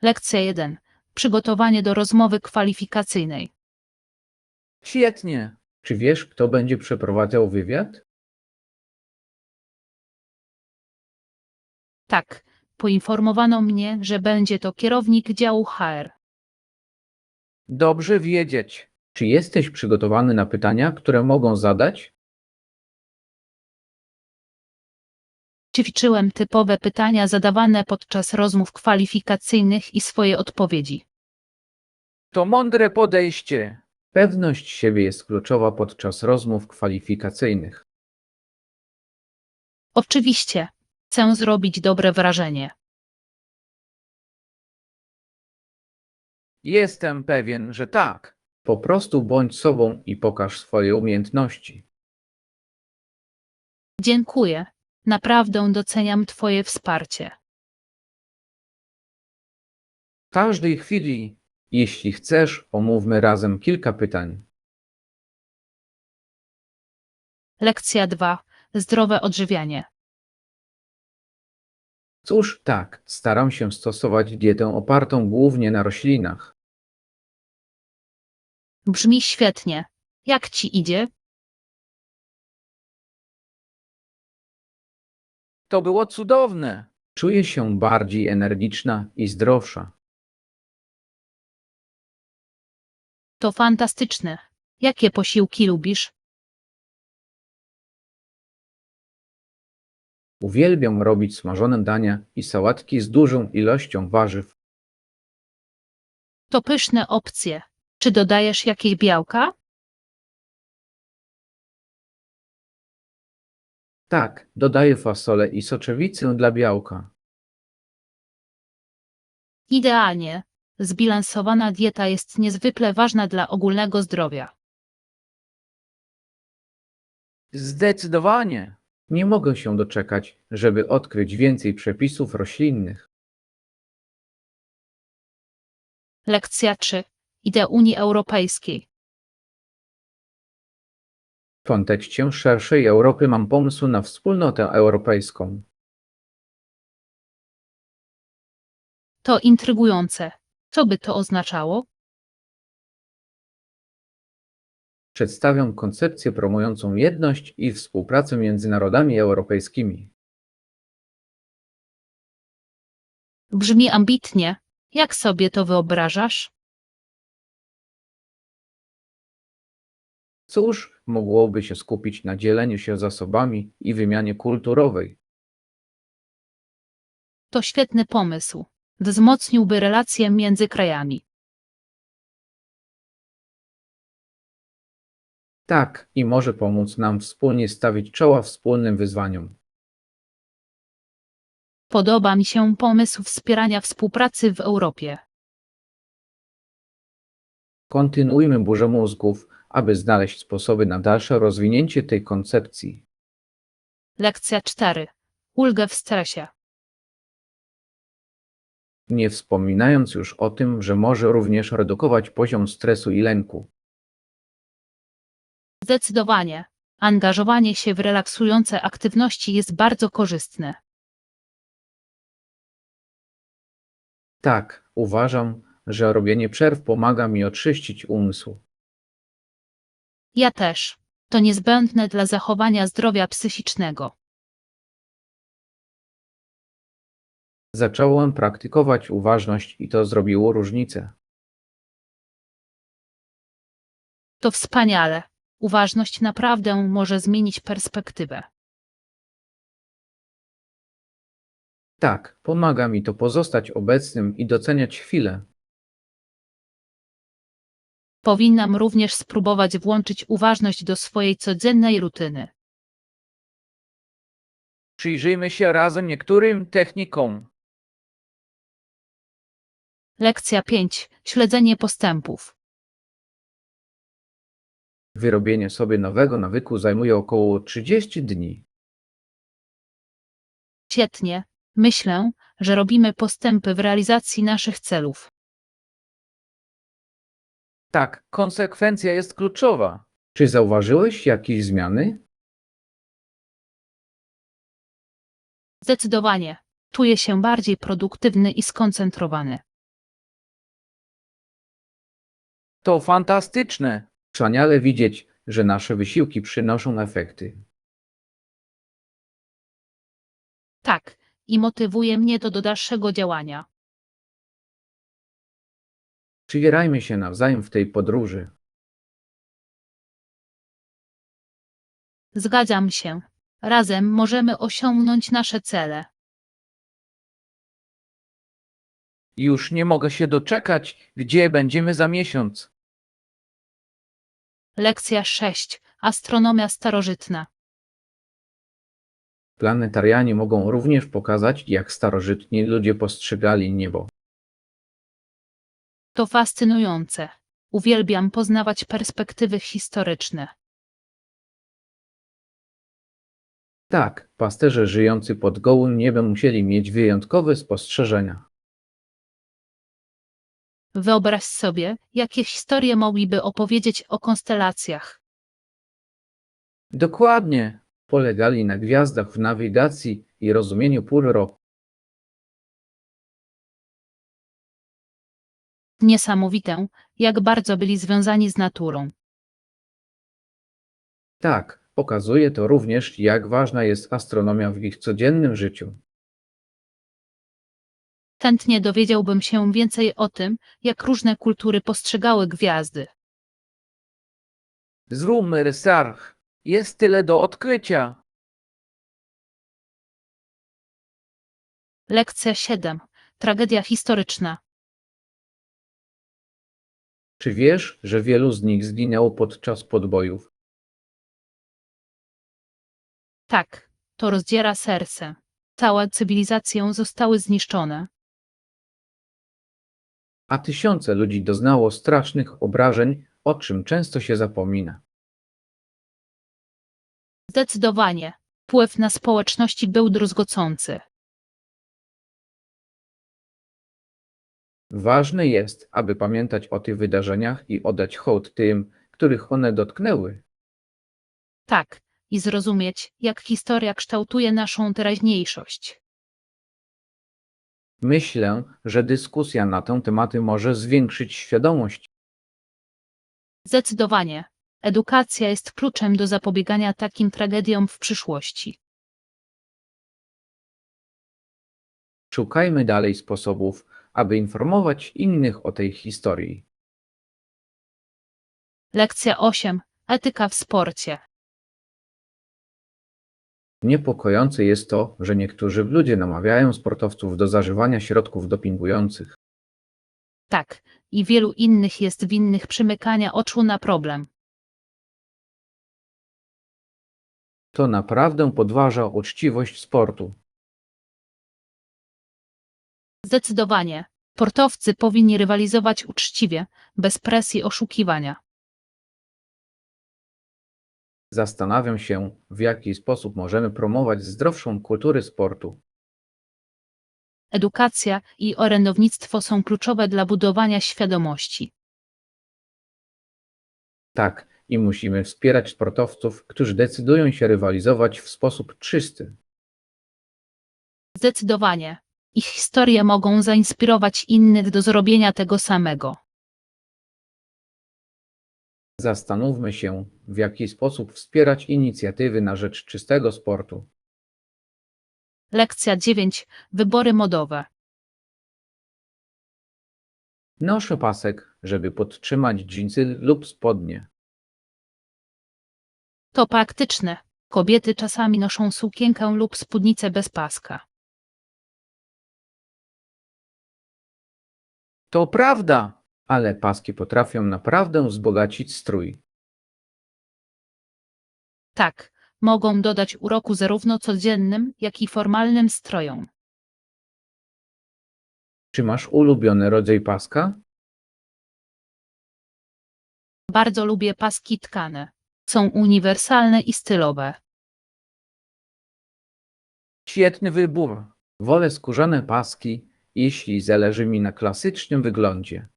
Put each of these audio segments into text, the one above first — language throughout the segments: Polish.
Lekcja 1. Przygotowanie do rozmowy kwalifikacyjnej. Świetnie. Czy wiesz, kto będzie przeprowadzał wywiad? Tak, poinformowano mnie, że będzie to kierownik działu HR. Dobrze wiedzieć. Czy jesteś przygotowany na pytania, które mogą zadać? Ćwiczyłem typowe pytania zadawane podczas rozmów kwalifikacyjnych i swoje odpowiedzi. To mądre podejście. Pewność siebie jest kluczowa podczas rozmów kwalifikacyjnych. Oczywiście, chcę zrobić dobre wrażenie. Jestem pewien, że tak. Po prostu bądź sobą i pokaż swoje umiejętności. Dziękuję. Naprawdę doceniam Twoje wsparcie. W każdej chwili, jeśli chcesz, omówmy razem kilka pytań. Lekcja 2. Zdrowe odżywianie. Cóż, tak, staram się stosować dietę opartą głównie na roślinach. Brzmi świetnie. Jak Ci idzie? To było cudowne. Czuję się bardziej energiczna i zdrowsza. To fantastyczne. Jakie posiłki lubisz? Uwielbiam robić smażone dania i sałatki z dużą ilością warzyw. To pyszne opcje. Czy dodajesz jakieś białka? Tak, dodaję fasolę i soczewicę dla białka. Idealnie. Zbilansowana dieta jest niezwykle ważna dla ogólnego zdrowia. Zdecydowanie. Nie mogę się doczekać, żeby odkryć więcej przepisów roślinnych. Lekcja 3. Idea Unii Europejskiej. W kontekście szerszej Europy mam pomysł na wspólnotę europejską. To intrygujące. Co by to oznaczało? Przedstawiam koncepcję promującą jedność i współpracę między narodami europejskimi. Brzmi ambitnie. Jak sobie to wyobrażasz? Cóż, mogłoby się skupić na dzieleniu się zasobami i wymianie kulturowej. To świetny pomysł. Wzmocniłby relacje między krajami. Tak, i może pomóc nam wspólnie stawić czoła wspólnym wyzwaniom. Podoba mi się pomysł wspierania współpracy w Europie. Kontynuujmy burzę mózgów, aby znaleźć sposoby na dalsze rozwinięcie tej koncepcji. Lekcja 4. Ulgę w stresie. Nie wspominając już o tym, że może również redukować poziom stresu i lęku. Zdecydowanie. Angażowanie się w relaksujące aktywności jest bardzo korzystne. Tak, uważam, że robienie przerw pomaga mi oczyścić umysł. Ja też. To niezbędne dla zachowania zdrowia psychicznego. Zacząłem praktykować uważność i to zrobiło różnicę. To wspaniale. Uważność naprawdę może zmienić perspektywę. Tak, pomaga mi to pozostać obecnym i doceniać chwilę. Powinnam również spróbować włączyć uważność do swojej codziennej rutyny. Przyjrzyjmy się razem niektórym technikom. Lekcja 5. Śledzenie postępów. Wyrobienie sobie nowego nawyku zajmuje około 30 dni. Świetnie. Myślę, że robimy postępy w realizacji naszych celów. Tak, konsekwencja jest kluczowa. Czy zauważyłeś jakieś zmiany? Zdecydowanie. Czuję się bardziej produktywny i skoncentrowany. to fantastyczne. Wspaniale widzieć, że nasze wysiłki przynoszą efekty. Tak, i motywuje mnie to do dalszego działania. Wspierajmy się nawzajem w tej podróży. Zgadzam się. Razem możemy osiągnąć nasze cele. Już nie mogę się doczekać, gdzie będziemy za miesiąc. Lekcja 6. Astronomia starożytna. Planetarianie mogą również pokazać, jak starożytni ludzie postrzegali niebo. To fascynujące. Uwielbiam poznawać perspektywy historyczne. Tak, pasterze żyjący pod gołym niebem musieli mieć wyjątkowe spostrzeżenia. Wyobraź sobie, jakie historie mogliby opowiedzieć o konstelacjach. Dokładnie. Polegali na gwiazdach w nawigacji i rozumieniu pór roku. Niesamowite, jak bardzo byli związani z naturą. Tak, pokazuje to również, jak ważna jest astronomia w ich codziennym życiu. Chętnie dowiedziałbym się więcej o tym, jak różne kultury postrzegały gwiazdy. Zróbmy research. Jest tyle do odkrycia. Lekcja 7. Tragedia historyczna. Czy wiesz, że wielu z nich zginęło podczas podbojów? Tak, to rozdziera serce. Całe cywilizacje zostały zniszczone. A tysiące ludzi doznało strasznych obrażeń, o czym często się zapomina. Zdecydowanie. Wpływ na społeczności był druzgocący. Ważne jest, aby pamiętać o tych wydarzeniach i oddać hołd tym, których one dotknęły. Tak, i zrozumieć, jak historia kształtuje naszą teraźniejszość. Myślę, że dyskusja na tę tematy może zwiększyć świadomość. Zdecydowanie. Edukacja jest kluczem do zapobiegania takim tragediom w przyszłości. Szukajmy dalej sposobów, aby informować innych o tej historii. Lekcja 8. Etyka w sporcie. Niepokojące jest to, że niektórzy ludzie namawiają sportowców do zażywania środków dopingujących. Tak, i wielu innych jest winnych przymykania oczu na problem. To naprawdę podważa uczciwość sportu. Zdecydowanie. Sportowcy powinni rywalizować uczciwie, bez presji oszukiwania. Zastanawiam się, w jaki sposób możemy promować zdrowszą kulturę sportu. Edukacja i orędownictwo są kluczowe dla budowania świadomości. Tak, i musimy wspierać sportowców, którzy decydują się rywalizować w sposób czysty. Zdecydowanie. Ich historie mogą zainspirować innych do zrobienia tego samego. Zastanówmy się, w jaki sposób wspierać inicjatywy na rzecz czystego sportu. Lekcja 9. Wybory modowe. Noszę pasek, żeby podtrzymać dżinsy lub spodnie. To praktyczne. Kobiety czasami noszą sukienkę lub spódnicę bez paska. To prawda. Ale paski potrafią naprawdę wzbogacić strój. Tak, mogą dodać uroku zarówno codziennym, jak i formalnym strojom. Czy masz ulubiony rodzaj paska? Bardzo lubię paski tkane. Są uniwersalne i stylowe. Świetny wybór. Wolę skórzane paski, jeśli zależy mi na klasycznym wyglądzie.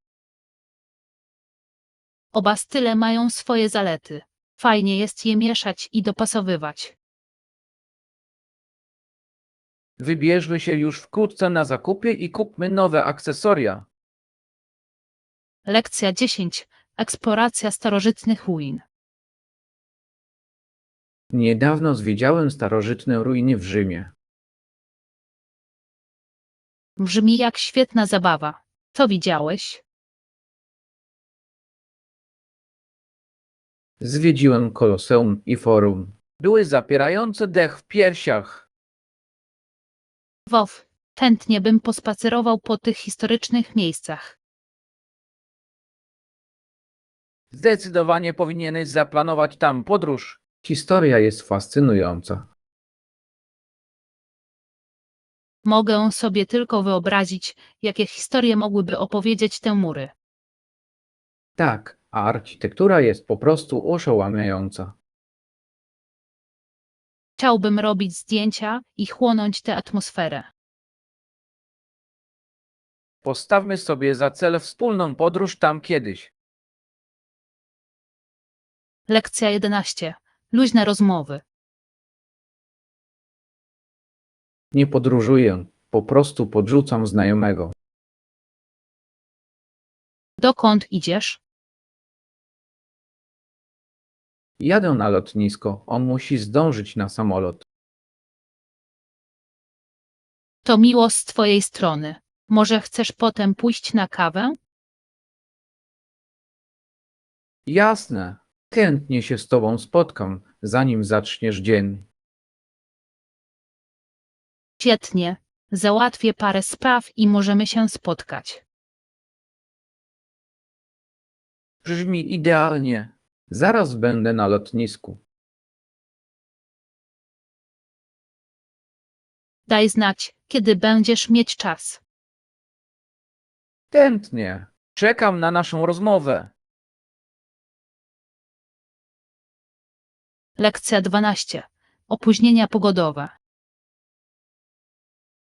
Oba style mają swoje zalety. Fajnie jest je mieszać i dopasowywać. Wybierzmy się już wkrótce na zakupy i kupmy nowe akcesoria. Lekcja 10. eksploracja starożytnych ruin. Niedawno zwiedziłem starożytne ruiny w Rzymie. Brzmi jak świetna zabawa. Co widziałeś? Zwiedziłem Koloseum i Forum. Były zapierające dech w piersiach. Wow, chętnie bym pospacerował po tych historycznych miejscach. Zdecydowanie powinieneś zaplanować tam podróż. Historia jest fascynująca. Mogę sobie tylko wyobrazić, jakie historie mogłyby opowiedzieć te mury. Tak, a architektura jest po prostu oszałamiająca. Chciałbym robić zdjęcia i chłonąć tę atmosferę. Postawmy sobie za cel wspólną podróż tam kiedyś. Lekcja 11. Luźne rozmowy. Nie podróżuję, po prostu podrzucam znajomego. Dokąd idziesz? Jadę na lotnisko, on musi zdążyć na samolot. To miło z twojej strony. Może chcesz potem pójść na kawę? Jasne, chętnie się z tobą spotkam, zanim zaczniesz dzień. Świetnie. Załatwię parę spraw i możemy się spotkać. Brzmi idealnie. Zaraz będę na lotnisku. Daj znać, kiedy będziesz mieć czas. Chętnie. Czekam na naszą rozmowę. Lekcja 12. Opóźnienia pogodowe.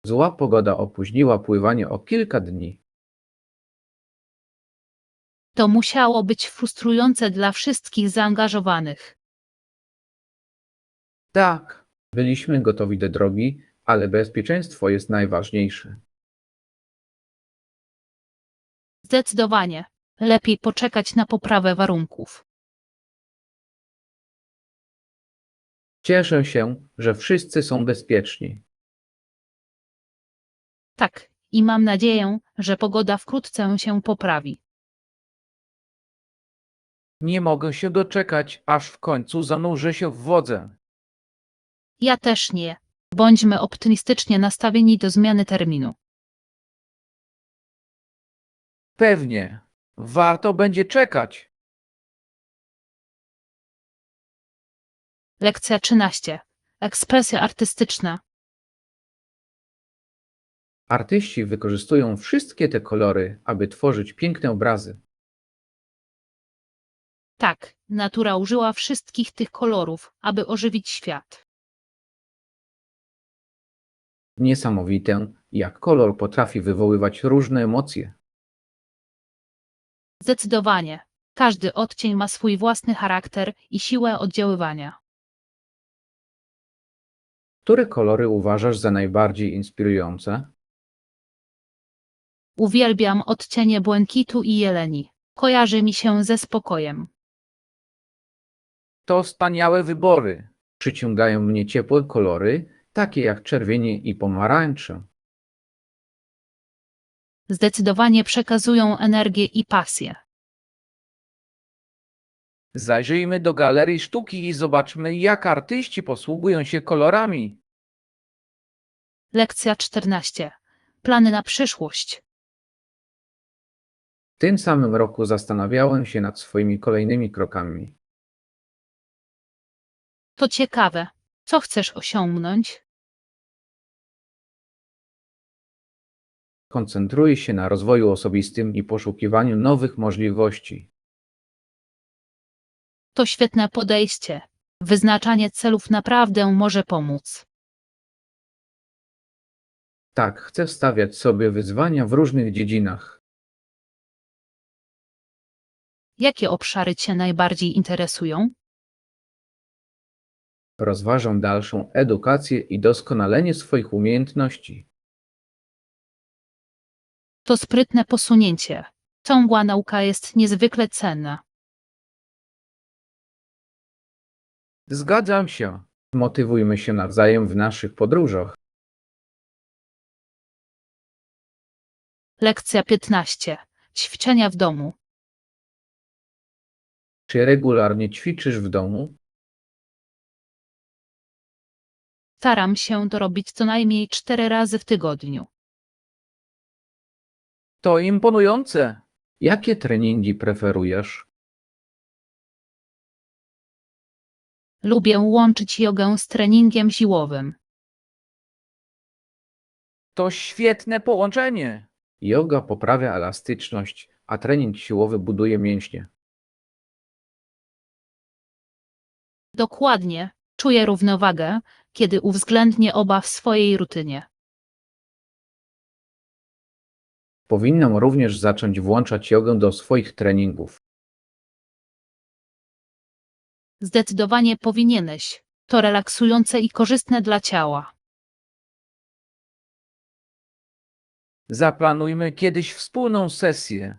Zła pogoda opóźniła pływanie o kilka dni. To musiało być frustrujące dla wszystkich zaangażowanych. Tak, byliśmy gotowi do drogi, ale bezpieczeństwo jest najważniejsze. Zdecydowanie. Lepiej poczekać na poprawę warunków. Cieszę się, że wszyscy są bezpieczni. Tak, i mam nadzieję, że pogoda wkrótce się poprawi. Nie mogę się doczekać, aż w końcu zanurzę się w wodze. Ja też nie. Bądźmy optymistycznie nastawieni do zmiany terminu. Pewnie. Warto będzie czekać. Lekcja 13. Ekspresja artystyczna. Artyści wykorzystują wszystkie te kolory, aby tworzyć piękne obrazy. Tak, natura użyła wszystkich tych kolorów, aby ożywić świat. Niesamowite, jak kolor potrafi wywoływać różne emocje. Zdecydowanie. Każdy odcień ma swój własny charakter i siłę oddziaływania. Które kolory uważasz za najbardziej inspirujące? Uwielbiam odcienie błękitu i jeleni. Kojarzy mi się ze spokojem. To wspaniałe wybory. Przyciągają mnie ciepłe kolory, takie jak czerwienie i pomarańcze. Zdecydowanie przekazują energię i pasję. Zajrzyjmy do galerii sztuki i zobaczmy, jak artyści posługują się kolorami. Lekcja 14. Plany na przyszłość. W tym samym roku zastanawiałem się nad swoimi kolejnymi krokami. To ciekawe. Co chcesz osiągnąć? Koncentruję się na rozwoju osobistym i poszukiwaniu nowych możliwości. To świetne podejście. Wyznaczanie celów naprawdę może pomóc. Tak, chcę stawiać sobie wyzwania w różnych dziedzinach. Jakie obszary Cię najbardziej interesują? Rozważam dalszą edukację i doskonalenie swoich umiejętności. To sprytne posunięcie. Ciągła nauka jest niezwykle cenna. Zgadzam się. Motywujmy się nawzajem w naszych podróżach. Lekcja 15. Ćwiczenia w domu. Czy regularnie ćwiczysz w domu? Staram się to robić co najmniej 4 razy w tygodniu. To imponujące. Jakie treningi preferujesz? Lubię łączyć jogę z treningiem siłowym. To świetne połączenie. Yoga poprawia elastyczność, a trening siłowy buduje mięśnie. Dokładnie. Czuję równowagę, kiedy uwzględnię oba w swojej rutynie. Powinnam również zacząć włączać jogę do swoich treningów. Zdecydowanie powinieneś. To relaksujące i korzystne dla ciała. Zaplanujmy kiedyś wspólną sesję.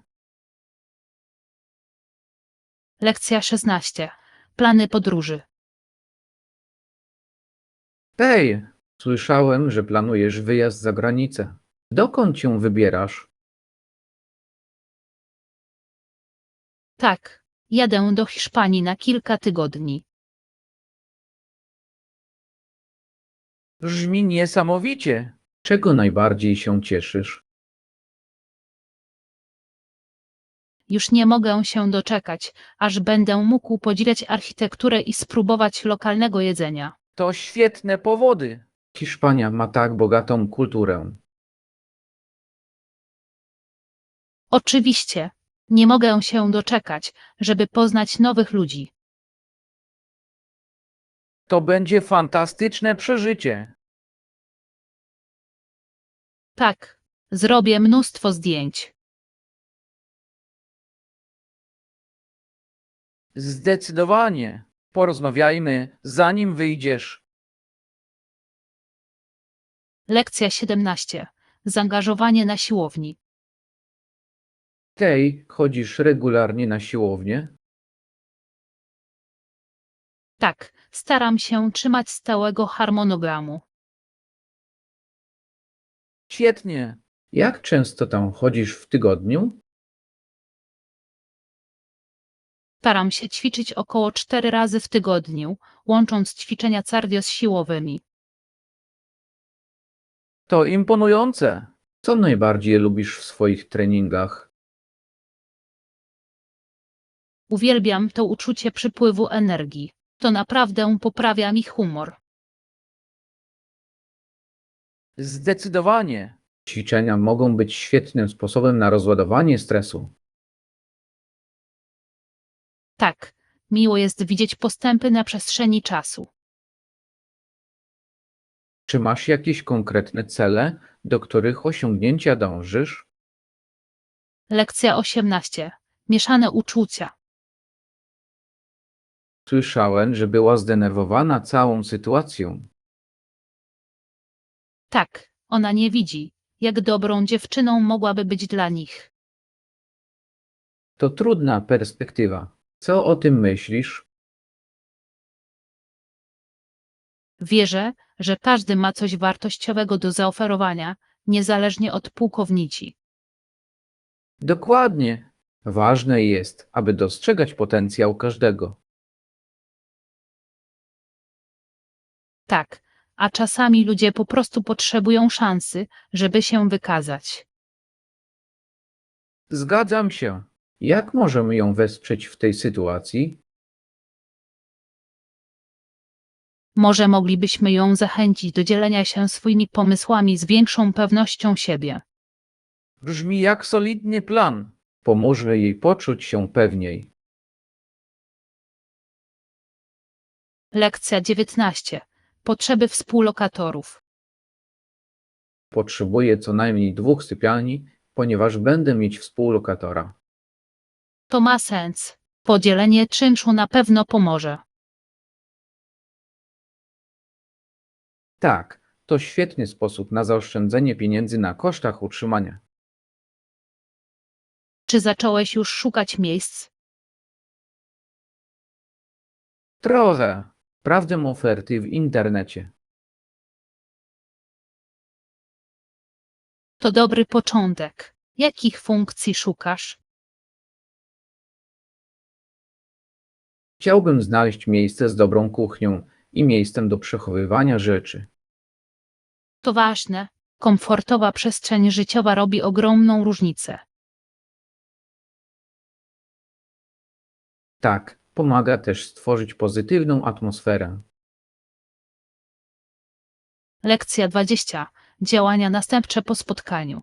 Lekcja 16. Plany podróży. Hej, słyszałem, że planujesz wyjazd za granicę. Dokąd się wybierasz? Tak, jadę do Hiszpanii na kilka tygodni. Brzmi niesamowicie. Czego najbardziej się cieszysz? Już nie mogę się doczekać, aż będę mógł podziwiać architekturę i spróbować lokalnego jedzenia. To świetne powody. Hiszpania ma tak bogatą kulturę. Oczywiście, nie mogę się doczekać, żeby poznać nowych ludzi. To będzie fantastyczne przeżycie. Tak, zrobię mnóstwo zdjęć. Zdecydowanie. Porozmawiajmy, zanim wyjdziesz. Lekcja 17. Zaangażowanie na siłowni. Hej, chodzisz regularnie na siłownię? Tak, staram się trzymać stałego harmonogramu. Świetnie. Jak często tam chodzisz w tygodniu? Staram się ćwiczyć około 4 razy w tygodniu, łącząc ćwiczenia cardio z siłowymi. To imponujące. Co najbardziej lubisz w swoich treningach? Uwielbiam to uczucie przypływu energii. To naprawdę poprawia mi humor. Zdecydowanie. Ćwiczenia mogą być świetnym sposobem na rozładowanie stresu. Tak, miło jest widzieć postępy na przestrzeni czasu. Czy masz jakieś konkretne cele, do których osiągnięcia dążysz? Lekcja 18. Mieszane uczucia. Słyszałem, że była zdenerwowana całą sytuacją. Tak, ona nie widzi, jak dobrą dziewczyną mogłaby być dla nich. To trudna perspektywa. Co o tym myślisz? Wierzę, że każdy ma coś wartościowego do zaoferowania, niezależnie od pułkownici. Dokładnie. Ważne jest, aby dostrzegać potencjał każdego. Tak, a czasami ludzie po prostu potrzebują szansy, żeby się wykazać. Zgadzam się. Jak możemy ją wesprzeć w tej sytuacji? Może moglibyśmy ją zachęcić do dzielenia się swoimi pomysłami z większą pewnością siebie. Brzmi jak solidny plan. Pomoże jej poczuć się pewniej. Lekcja 19. Potrzeby współlokatorów. Potrzebuję co najmniej 2 sypialni, ponieważ będę mieć współlokatora. To ma sens. Podzielenie czynszu na pewno pomoże. Tak, to świetny sposób na zaoszczędzenie pieniędzy na kosztach utrzymania. Czy zacząłeś już szukać miejsc? Trochę. Sprawdzę oferty w internecie. To dobry początek. Jakich funkcji szukasz? Chciałbym znaleźć miejsce z dobrą kuchnią i miejscem do przechowywania rzeczy. To ważne. Komfortowa przestrzeń życiowa robi ogromną różnicę. Tak, pomaga też stworzyć pozytywną atmosferę. Lekcja 20. Działania następcze po spotkaniu.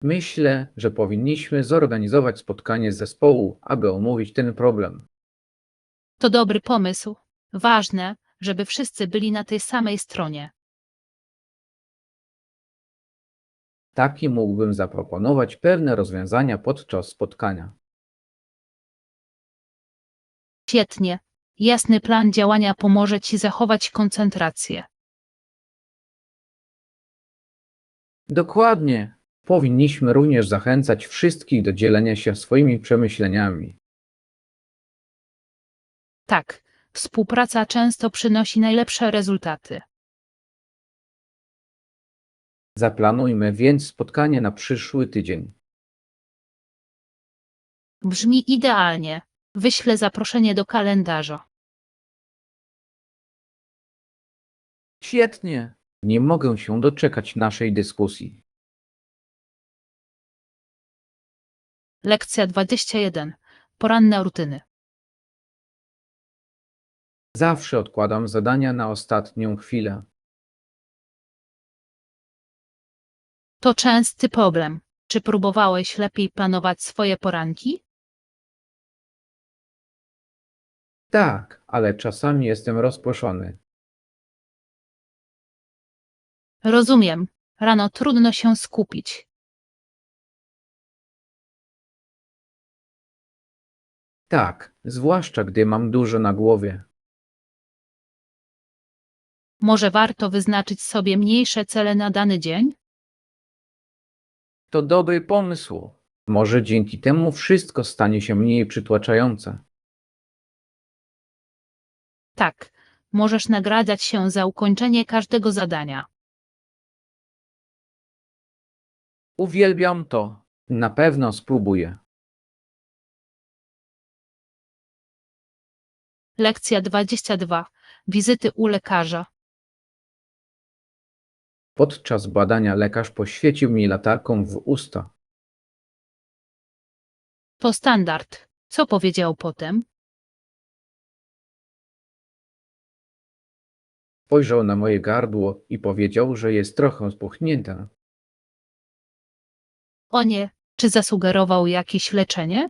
Myślę, że powinniśmy zorganizować spotkanie zespołu, aby omówić ten problem. To dobry pomysł. Ważne, żeby wszyscy byli na tej samej stronie. Taki mógłbym zaproponować pewne rozwiązania podczas spotkania. Świetnie. Jasny plan działania pomoże Ci zachować koncentrację. Dokładnie. Powinniśmy również zachęcać wszystkich do dzielenia się swoimi przemyśleniami. Tak, współpraca często przynosi najlepsze rezultaty. Zaplanujmy więc spotkanie na przyszły tydzień. Brzmi idealnie. Wyślę zaproszenie do kalendarza. Świetnie. Nie mogę się doczekać naszej dyskusji. Lekcja 21. Poranne rutyny. Zawsze odkładam zadania na ostatnią chwilę. To częsty problem. Czy próbowałeś lepiej planować swoje poranki? Tak, ale czasami jestem rozproszony. Rozumiem. Rano trudno się skupić. Tak, zwłaszcza gdy mam dużo na głowie. Może warto wyznaczyć sobie mniejsze cele na dany dzień? To dobry pomysł. Może dzięki temu wszystko stanie się mniej przytłaczające. Tak, możesz nagradzać się za ukończenie każdego zadania. Uwielbiam to. Na pewno spróbuję. Lekcja 22. Wizyty u lekarza. Podczas badania lekarz poświecił mi latarką w usta. To standard. Co powiedział potem? Spojrzał na moje gardło i powiedział, że jest trochę spuchnięte. O nie, czy zasugerował jakieś leczenie?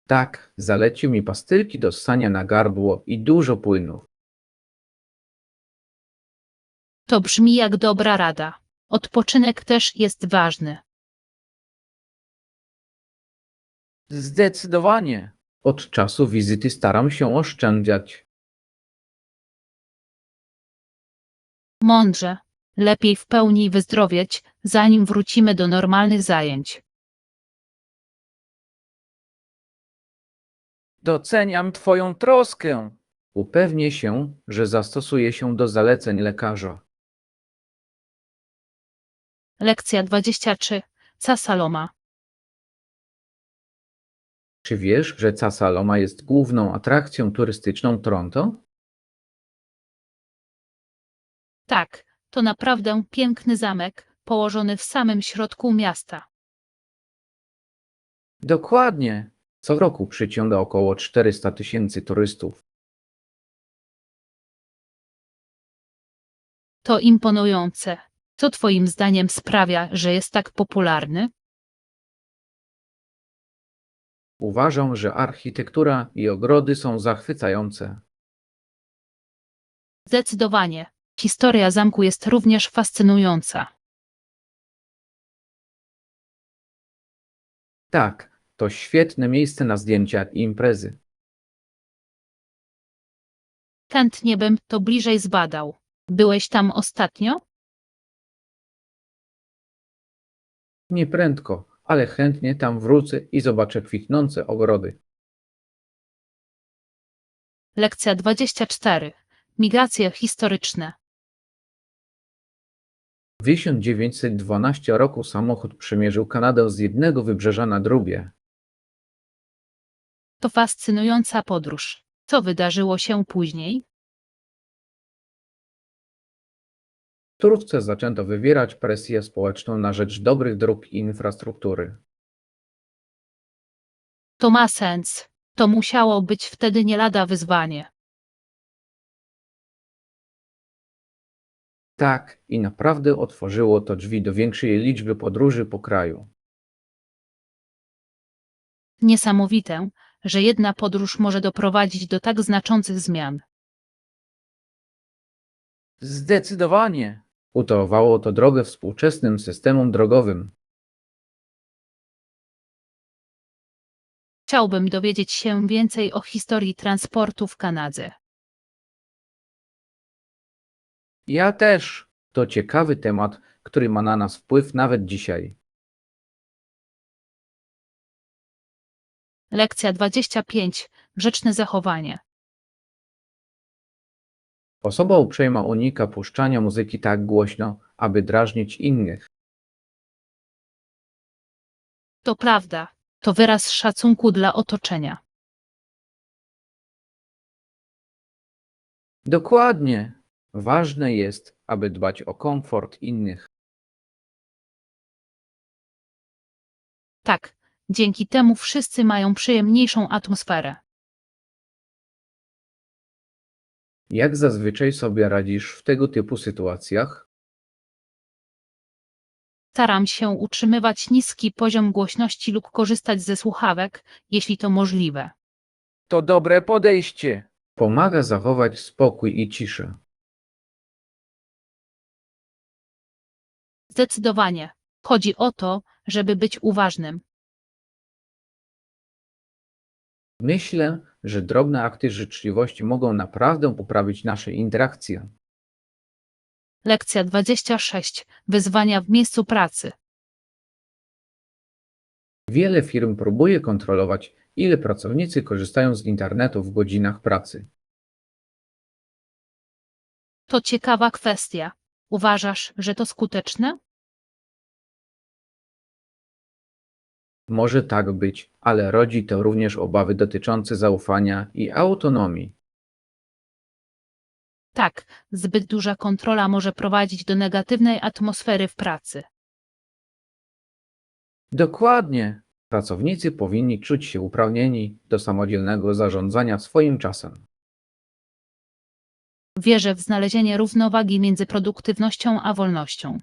Tak, zalecił mi pastylki do ssania na gardło i dużo płynów. To brzmi jak dobra rada. Odpoczynek też jest ważny. Zdecydowanie. Od czasu wizyty staram się oszczędzać. Mądrze. Lepiej w pełni wyzdrowieć, zanim wrócimy do normalnych zajęć. Doceniam Twoją troskę. Upewnię się, że zastosuje się do zaleceń lekarza. Lekcja 23. Ca Saloma. Czy wiesz, że Ca Saloma jest główną atrakcją turystyczną Toronto? Tak, to naprawdę piękny zamek, położony w samym środku miasta. Dokładnie. Co roku przyciąga około 400 000 turystów. To imponujące. Co Twoim zdaniem sprawia, że jest tak popularny? Uważam, że architektura i ogrody są zachwycające. Zdecydowanie. Historia zamku jest również fascynująca. Tak, to świetne miejsce na zdjęcia i imprezy. Chętnie bym to bliżej zbadał. Byłeś tam ostatnio? Nie prędko, ale chętnie tam wrócę i zobaczę kwitnące ogrody. Lekcja 24. Migracje historyczne. W 1912 roku samochód przemierzył Kanadę z jednego wybrzeża na drugie. To fascynująca podróż. Co wydarzyło się później? Wkrótce zaczęto wywierać presję społeczną na rzecz dobrych dróg i infrastruktury. To ma sens. To musiało być wtedy nie lada wyzwanie. Tak, i naprawdę otworzyło to drzwi do większej liczby podróży po kraju. Niesamowite, że jedna podróż może doprowadzić do tak znaczących zmian. Zdecydowanie. Utowało to drogę współczesnym systemom drogowym. Chciałbym dowiedzieć się więcej o historii transportu w Kanadzie. Ja też. To ciekawy temat, który ma na nas wpływ nawet dzisiaj. Lekcja 25. Grzeczne zachowanie. Osoba uprzejma unika puszczania muzyki tak głośno, aby drażnić innych. To prawda. To wyraz szacunku dla otoczenia. Dokładnie. Ważne jest, aby dbać o komfort innych. Tak, dzięki temu wszyscy mają przyjemniejszą atmosferę. Jak zazwyczaj sobie radzisz w tego typu sytuacjach? Staram się utrzymywać niski poziom głośności lub korzystać ze słuchawek, jeśli to możliwe. To dobre podejście. Pomaga zachować spokój i ciszę. Zdecydowanie. Chodzi o to, żeby być uważnym. Myślę, że drobne akty życzliwości mogą naprawdę poprawić nasze interakcje. Lekcja 26. Wyzwania w miejscu pracy. Wiele firm próbuje kontrolować, ile pracownicy korzystają z internetu w godzinach pracy. To ciekawa kwestia. Uważasz, że to skuteczne? Może tak być, ale rodzi to również obawy dotyczące zaufania i autonomii. Tak, zbyt duża kontrola może prowadzić do negatywnej atmosfery w pracy. Dokładnie. Pracownicy powinni czuć się uprawnieni do samodzielnego zarządzania swoim czasem. Wierzę w znalezienie równowagi między produktywnością a wolnością.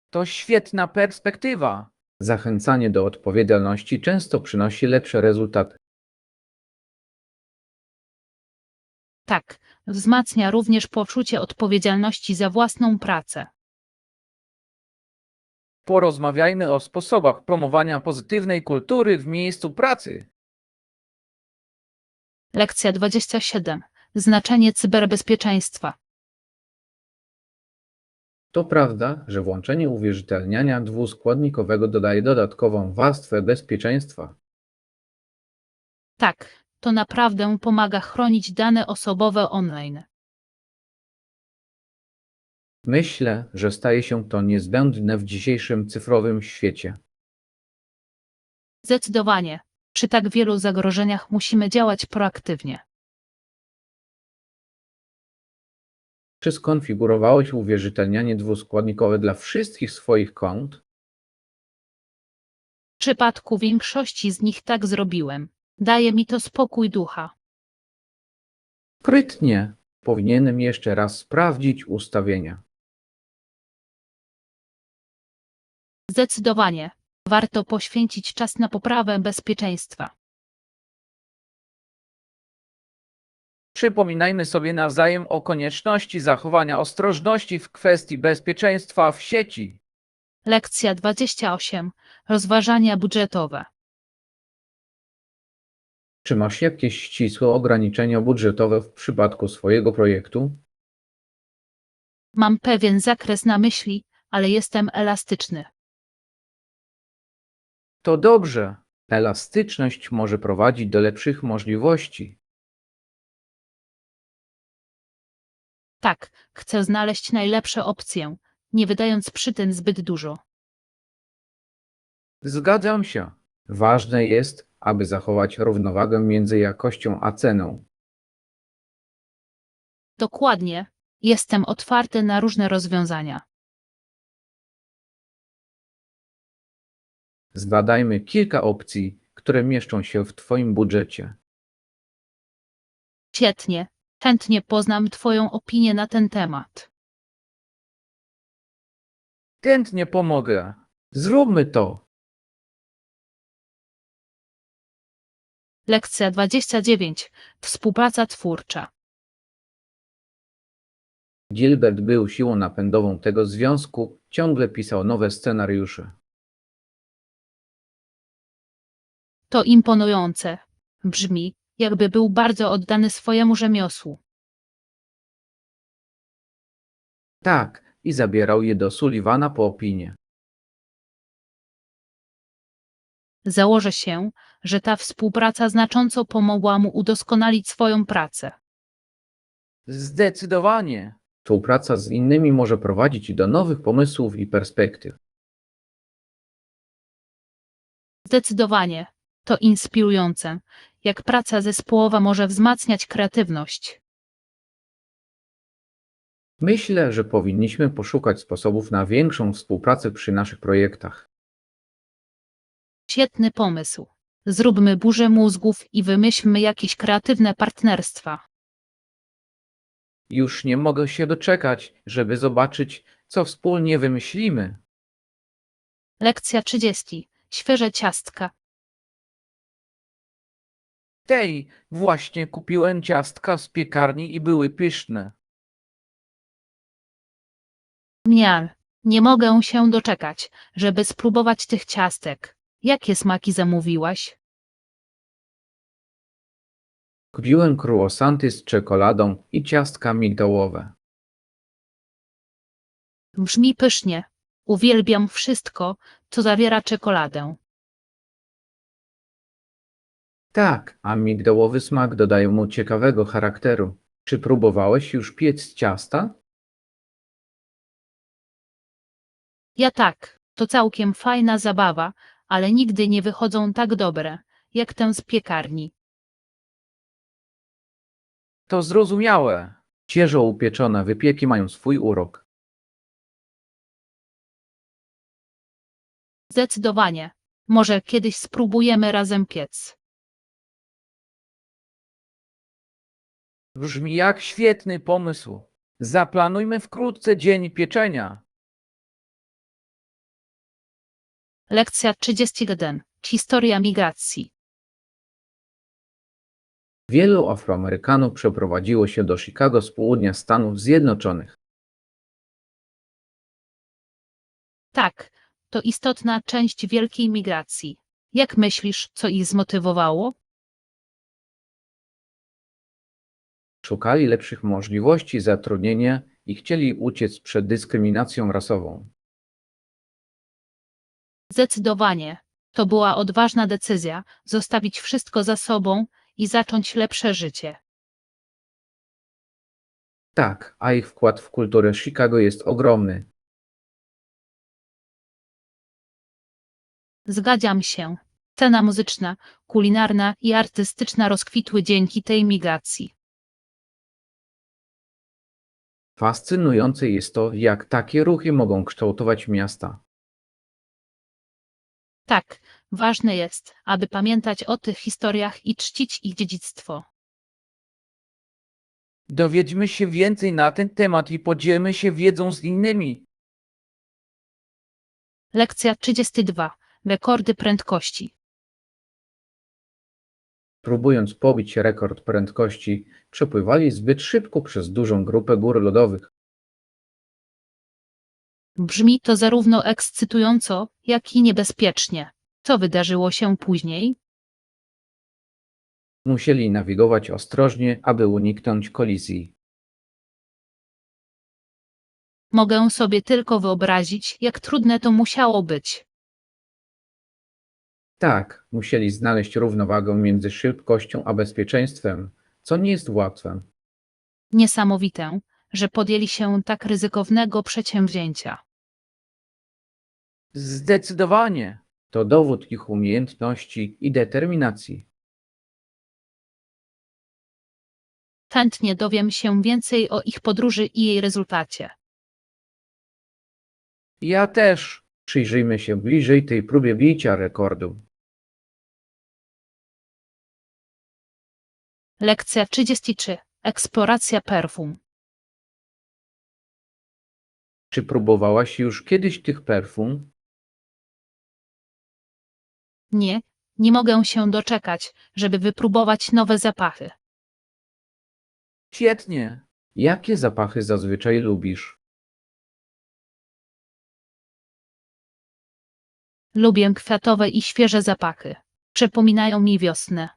To świetna perspektywa. Zachęcanie do odpowiedzialności często przynosi lepsze rezultaty. Tak, wzmacnia również poczucie odpowiedzialności za własną pracę. Porozmawiajmy o sposobach promowania pozytywnej kultury w miejscu pracy. Lekcja 27. Znaczenie cyberbezpieczeństwa. To prawda, że włączenie uwierzytelniania dwuskładnikowego dodaje dodatkową warstwę bezpieczeństwa. Tak, to naprawdę pomaga chronić dane osobowe online. Myślę, że staje się to niezbędne w dzisiejszym cyfrowym świecie. Zdecydowanie. Przy tak wielu zagrożeniach musimy działać proaktywnie. Czy skonfigurowałeś uwierzytelnianie dwuskładnikowe dla wszystkich swoich kont? W przypadku większości z nich tak zrobiłem. Daje mi to spokój ducha. Sprytnie. Powinienem jeszcze raz sprawdzić ustawienia. Zdecydowanie. Warto poświęcić czas na poprawę bezpieczeństwa. Przypominajmy sobie nawzajem o konieczności zachowania ostrożności w kwestii bezpieczeństwa w sieci. Lekcja 28. Rozważania budżetowe. Czy masz jakieś ścisłe ograniczenia budżetowe w przypadku swojego projektu? Mam pewien zakres na myśli, ale jestem elastyczny. To dobrze. Elastyczność może prowadzić do lepszych możliwości. Tak, chcę znaleźć najlepsze opcje, nie wydając przy tym zbyt dużo. Zgadzam się. Ważne jest, aby zachować równowagę między jakością a ceną. Dokładnie, jestem otwarty na różne rozwiązania. Zbadajmy kilka opcji, które mieszczą się w Twoim budżecie. Świetnie, chętnie poznam Twoją opinię na ten temat. Chętnie pomogę. Zróbmy to! Lekcja 29. Współpraca twórcza. Gilbert był siłą napędową tego związku, ciągle pisał nowe scenariusze. To imponujące. Brzmi, jakby był bardzo oddany swojemu rzemiosłu. Tak, i zabierał je do Sullivana po opinię. Założę się, że ta współpraca znacząco pomogła mu udoskonalić swoją pracę. Zdecydowanie. Współpraca z innymi może prowadzić do nowych pomysłów i perspektyw. Zdecydowanie. To inspirujące, jak praca zespołowa może wzmacniać kreatywność. Myślę, że powinniśmy poszukać sposobów na większą współpracę przy naszych projektach. Świetny pomysł. Zróbmy burzę mózgów i wymyślmy jakieś kreatywne partnerstwa. Już nie mogę się doczekać, żeby zobaczyć, co wspólnie wymyślimy. Lekcja 30. Świeże ciastka. Tej, właśnie kupiłem ciastka z piekarni i były pyszne. Mial. Nie mogę się doczekać, żeby spróbować tych ciastek. Jakie smaki zamówiłaś? Kupiłem croissanty z czekoladą i ciastka migdałowe. Brzmi pysznie. Uwielbiam wszystko, co zawiera czekoladę. Tak, a migdałowy smak dodaje mu ciekawego charakteru. Czy próbowałeś już piec ciasta? Ja tak, to całkiem fajna zabawa, ale nigdy nie wychodzą tak dobre, jak tę z piekarni. To zrozumiałe. Świeżo upieczone wypieki mają swój urok. Zdecydowanie. Może kiedyś spróbujemy razem piec. Brzmi jak świetny pomysł. Zaplanujmy wkrótce dzień pieczenia. Lekcja 31. Historia migracji. Wielu Afroamerykanów przeprowadziło się do Chicago z południa Stanów Zjednoczonych. Tak, to istotna część wielkiej migracji. Jak myślisz, co ich zmotywowało? Szukali lepszych możliwości zatrudnienia i chcieli uciec przed dyskryminacją rasową. Zdecydowanie. To była odważna decyzja zostawić wszystko za sobą i zacząć lepsze życie. Tak, a ich wkład w kulturę Chicago jest ogromny. Zgadzam się. Scena muzyczna, kulinarna i artystyczna rozkwitły dzięki tej migracji. Fascynujące jest to, jak takie ruchy mogą kształtować miasta. Tak, ważne jest, aby pamiętać o tych historiach i czcić ich dziedzictwo. Dowiedźmy się więcej na ten temat i podzielmy się wiedzą z innymi. Lekcja 32. Rekordy prędkości. Próbując pobić rekord prędkości, przepływali zbyt szybko przez dużą grupę gór lodowych. Brzmi to zarówno ekscytująco, jak i niebezpiecznie. Co wydarzyło się później? Musieli nawigować ostrożnie, aby uniknąć kolizji. Mogę sobie tylko wyobrazić, jak trudne to musiało być. Tak, musieli znaleźć równowagę między szybkością a bezpieczeństwem, co nie jest łatwe. Niesamowite, że podjęli się tak ryzykownego przedsięwzięcia. Zdecydowanie. To dowód ich umiejętności i determinacji. Chętnie dowiem się więcej o ich podróży i jej rezultacie. Ja też. Przyjrzyjmy się bliżej tej próbie bicia rekordu. Lekcja 33. Eksploracja perfum. Czy próbowałaś już kiedyś tych perfum? Nie, nie mogę się doczekać, żeby wypróbować nowe zapachy. Świetnie. Jakie zapachy zazwyczaj lubisz? Lubię kwiatowe i świeże zapachy. Przypominają mi wiosnę.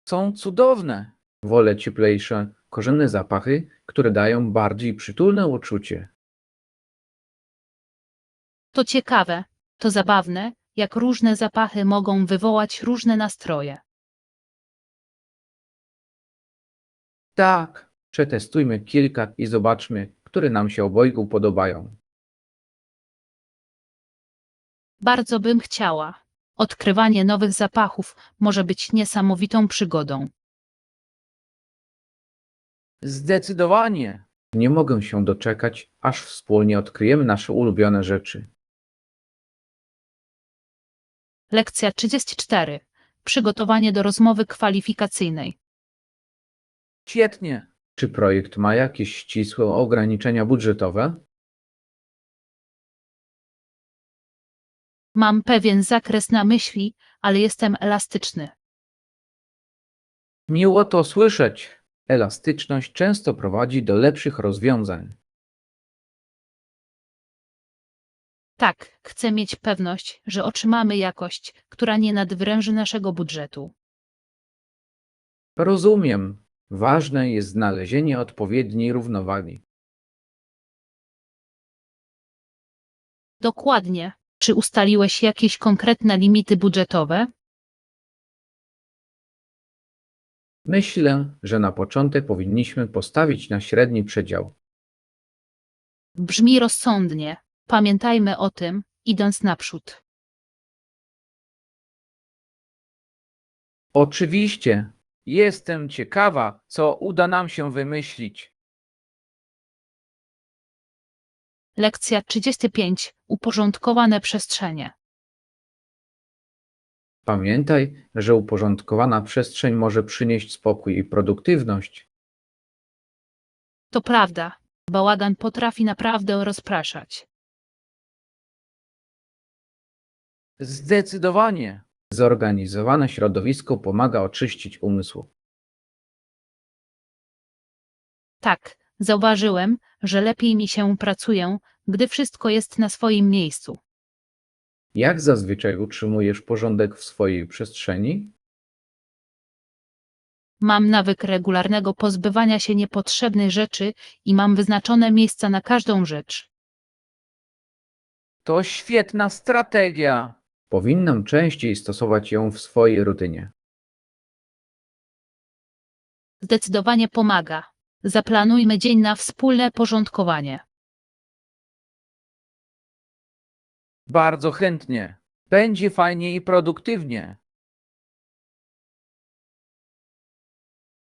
Są cudowne. Wolę cieplejsze, korzenne zapachy, które dają bardziej przytulne uczucie. To ciekawe, to zabawne, jak różne zapachy mogą wywołać różne nastroje. Tak. Przetestujmy kilka i zobaczmy, które nam się obojgu podobają. Bardzo bym chciała. Odkrywanie nowych zapachów może być niesamowitą przygodą. Zdecydowanie. Nie mogę się doczekać, aż wspólnie odkryjemy nasze ulubione rzeczy. Lekcja 34. Przygotowanie do rozmowy kwalifikacyjnej. Świetnie. Czy projekt ma jakieś ścisłe ograniczenia budżetowe? Mam pewien zakres na myśli, ale jestem elastyczny. Miło to słyszeć. Elastyczność często prowadzi do lepszych rozwiązań. Tak, chcę mieć pewność, że otrzymamy jakość, która nie nadwyręży naszego budżetu. Rozumiem. Ważne jest znalezienie odpowiedniej równowagi. Dokładnie. Czy ustaliłeś jakieś konkretne limity budżetowe? Myślę, że na początek powinniśmy postawić na średni przedział. Brzmi rozsądnie. Pamiętajmy o tym, idąc naprzód. Oczywiście. Jestem ciekawa, co uda nam się wymyślić. Lekcja 35. Uporządkowane przestrzenie. Pamiętaj, że uporządkowana przestrzeń może przynieść spokój i produktywność. To prawda, bałagan potrafi naprawdę rozpraszać. Zdecydowanie. Zorganizowane środowisko pomaga oczyścić umysł. Tak, zauważyłem, że lepiej mi się pracuje, gdy wszystko jest na swoim miejscu. Jak zazwyczaj utrzymujesz porządek w swojej przestrzeni? Mam nawyk regularnego pozbywania się niepotrzebnych rzeczy i mam wyznaczone miejsca na każdą rzecz. To świetna strategia. Powinnam częściej stosować ją w swojej rutynie. Zdecydowanie pomaga. Zaplanujmy dzień na wspólne porządkowanie. Bardzo chętnie. Będzie fajnie i produktywnie.